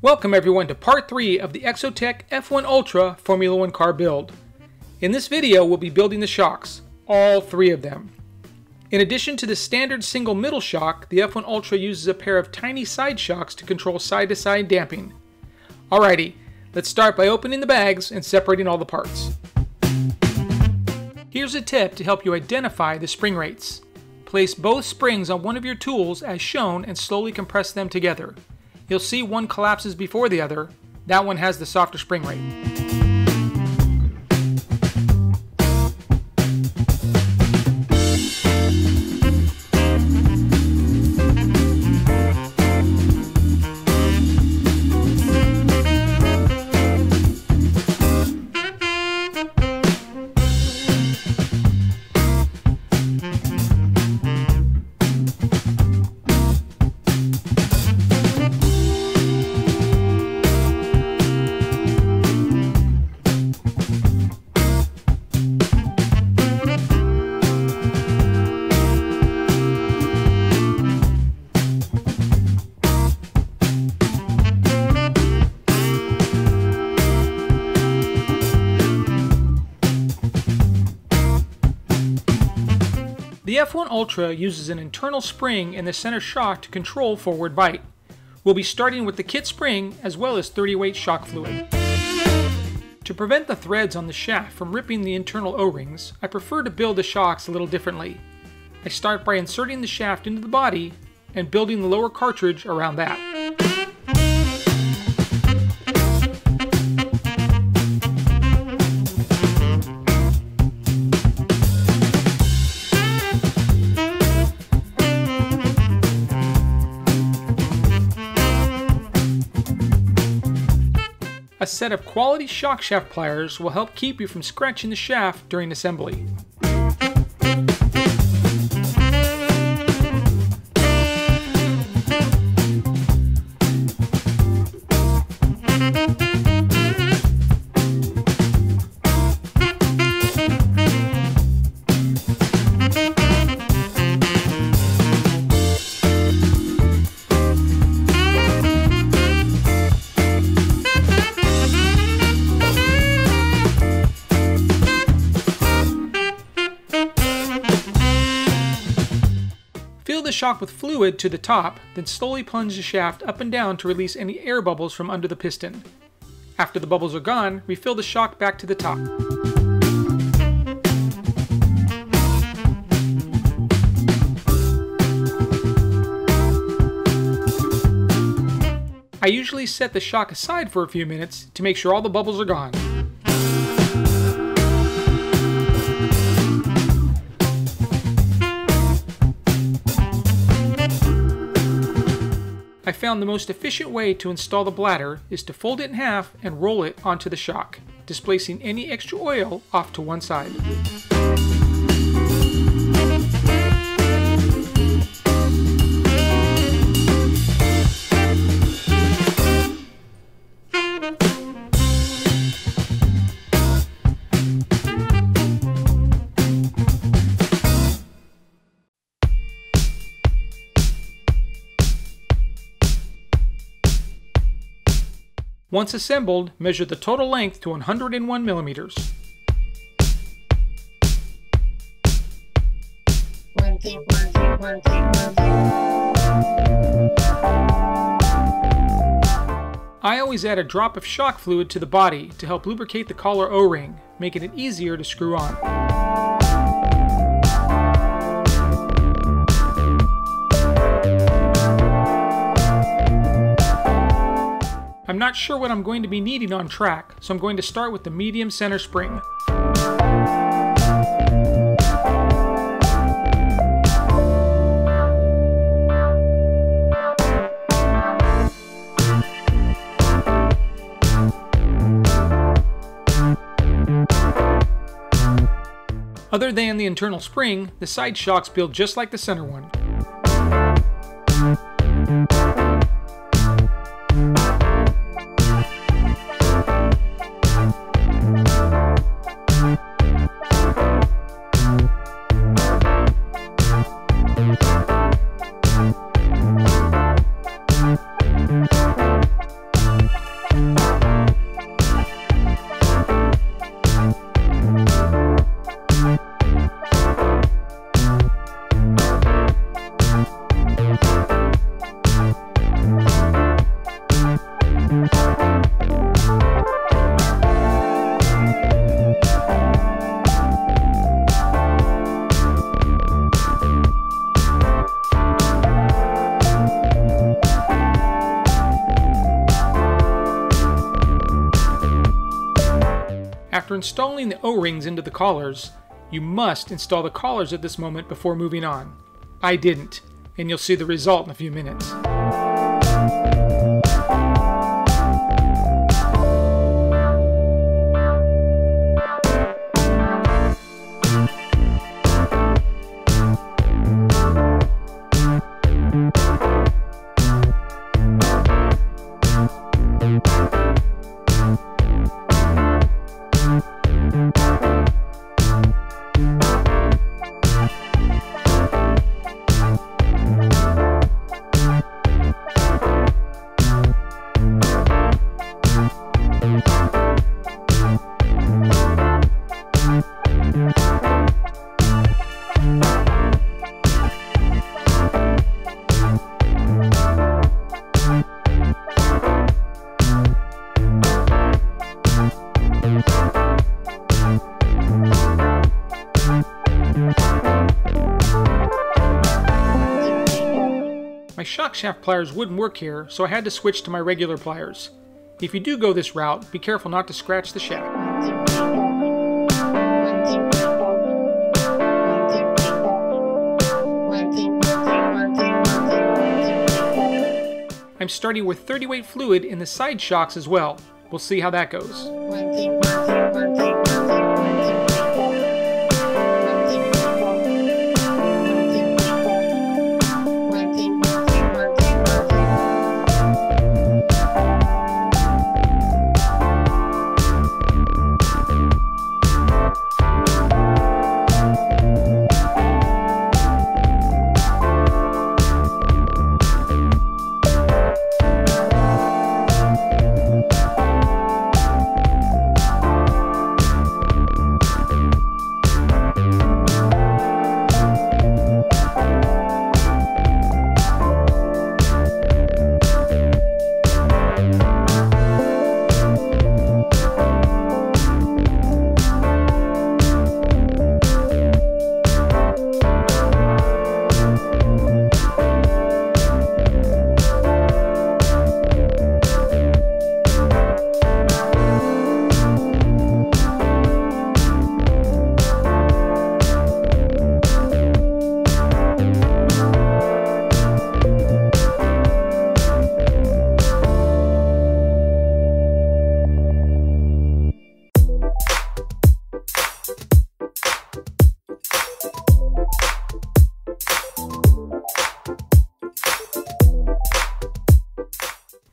Welcome everyone to part 3 of the Exotek F1 ULTRA Formula 1 car build. In this video we'll be building the shocks, all 3 of them. In addition to the standard single middle shock, the F1 ULTRA uses a pair of tiny side shocks to control side-to-side damping. Alrighty, let's start by opening the bags and separating all the parts. Here's a tip to help you identify the spring rates. Place both springs on one of your tools as shown and slowly compress them together. You'll see one collapses before the other. That one has the softer spring rate. The F1 ULTRA uses an internal spring in the center shock to control forward bite. We'll be starting with the kit spring as well as 30-weight shock fluid. To prevent the threads on the shaft from ripping the internal O-rings, I prefer to build the shocks a little differently. I start by inserting the shaft into the body and building the lower cartridge around that. A set of quality shock shaft pliers will help keep you from scratching the shaft during assembly. Fill the shock with fluid to the top, then slowly plunge the shaft up and down to release any air bubbles from under the piston. After the bubbles are gone, refill the shock back to the top. I usually set the shock aside for a few minutes to make sure all the bubbles are gone. I found the most efficient way to install the bladder is to fold it in half and roll it onto the shock, displacing any extra oil off to one side. Once assembled, measure the total length to 101 millimeters. I always add a drop of shock fluid to the body to help lubricate the collar O-ring, making it easier to screw on. I'm not sure what I'm going to be needing on track, so I'm going to start with the medium center spring. Other than the internal spring, the side shocks build just like the center one. After installing the O-rings into the collars, you must install the collars at this moment before moving on. I didn't, and you'll see the result in a few minutes. My shock shaft pliers wouldn't work here, so I had to switch to my regular pliers. If you do go this route, be careful not to scratch the shaft. I'm starting with 30 weight fluid in the side shocks as well. We'll see how that goes.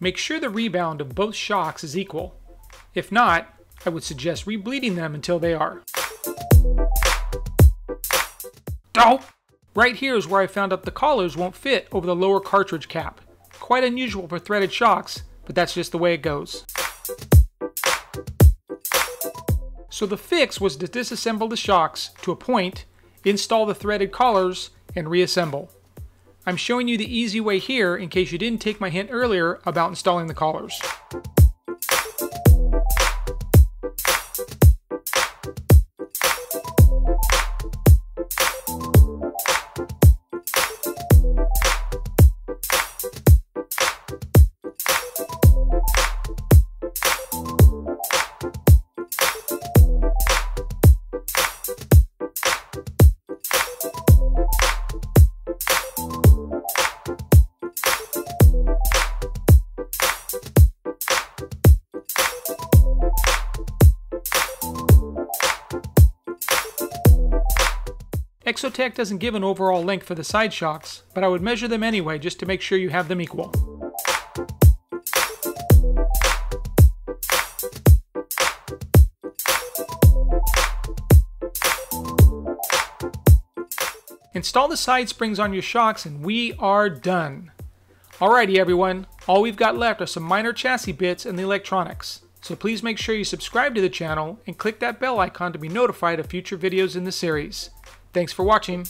Make sure the rebound of both shocks is equal. If not, I would suggest rebleeding them until they are. Oh! Right here is where I found out the collars won't fit over the lower cartridge cap. Quite unusual for threaded shocks, but that's just the way it goes. So the fix was to disassemble the shocks to a point, install the threaded collars, and reassemble. I'm showing you the easy way here in case you didn't take my hint earlier about installing the collars. Exotek doesn't give an overall length for the side shocks, but I would measure them anyway just to make sure you have them equal. Install the side springs on your shocks and we are done. Alrighty everyone, all we've got left are some minor chassis bits and the electronics. So please make sure you subscribe to the channel and click that bell icon to be notified of future videos in the series. Thanks for watching.